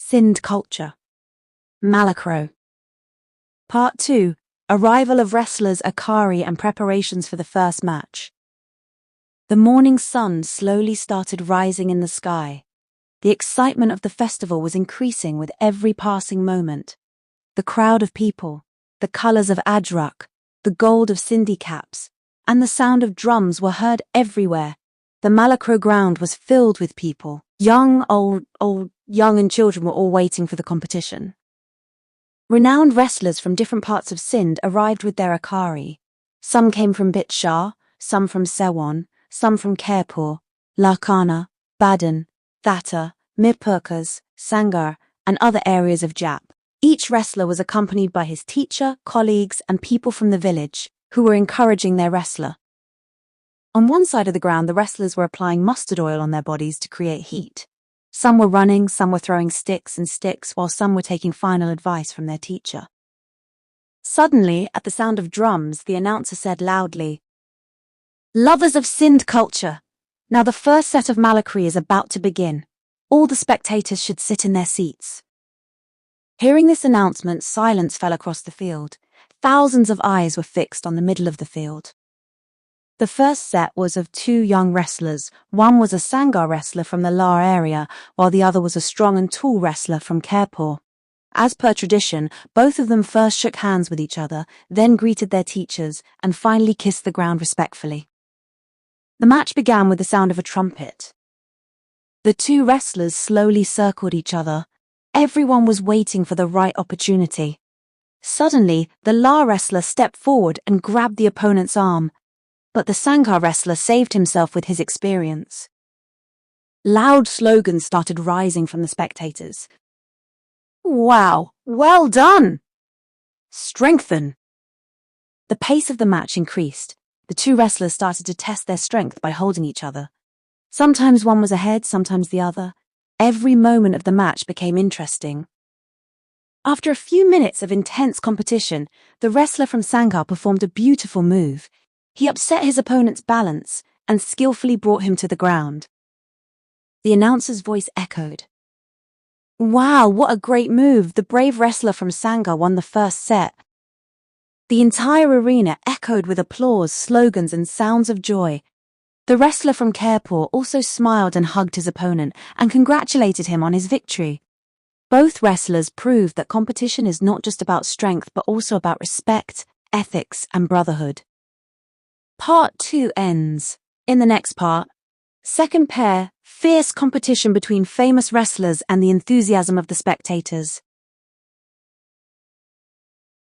Sindh culture. Malakro. Part 2. Arrival of wrestlers Akari and preparations for the first match. The morning sun slowly started rising in the sky. The excitement of the festival was increasing with every passing moment. The crowd of people, the colours of ajrak, the gold of Sindhi caps, and the sound of drums were heard everywhere. The Malakro ground was filled with people. Young, old, young and children were all waiting for the competition. Renowned wrestlers from different parts of Sindh arrived with their Akari. Some came from Bit Shah, some from Sewan, some from Khairpur, Larkana, Badan, Thatta, Mirpurkas, Sangar, and other areas of Jap. Each wrestler was accompanied by his teacher, colleagues, and people from the village, who were encouraging their wrestler. On one side of the ground, the wrestlers were applying mustard oil on their bodies to create heat. Some were running, some were throwing sticks, while some were taking final advice from their teacher. Suddenly, at the sound of drums, the announcer said loudly, "Lovers of Sindh culture, now the first set of Malakri is about to begin. All the spectators should sit in their seats." Hearing this announcement, silence fell across the field. Thousands of eyes were fixed on the middle of the field. The first set was of two young wrestlers. One was a Sangar wrestler from the Lar area, while the other was a strong and tall wrestler from Khairpur. As per tradition, both of them first shook hands with each other, then greeted their teachers, and finally kissed the ground respectfully. The match began with the sound of a trumpet. The two wrestlers slowly circled each other. Everyone was waiting for the right opportunity. Suddenly, the Lar wrestler stepped forward and grabbed the opponent's arm. But the Sangar wrestler saved himself with his experience. Loud slogans started rising from the spectators. "Wow, well done! Strengthen!" The pace of the match increased. The two wrestlers started to test their strength by holding each other. Sometimes one was ahead, sometimes the other. Every moment of the match became interesting. After a few minutes of intense competition, the wrestler from Sangar performed a beautiful move. He upset his opponent's balance and skillfully brought him to the ground. The announcer's voice echoed. "Wow, what a great move! The brave wrestler from Sangar won the first set." The entire arena echoed with applause, slogans, and sounds of joy. The wrestler from Khairpur also smiled and hugged his opponent and congratulated him on his victory. Both wrestlers proved that competition is not just about strength but also about respect, ethics, and brotherhood. Part 2 ends. In the next part, second pair, fierce competition between famous wrestlers and the enthusiasm of the spectators.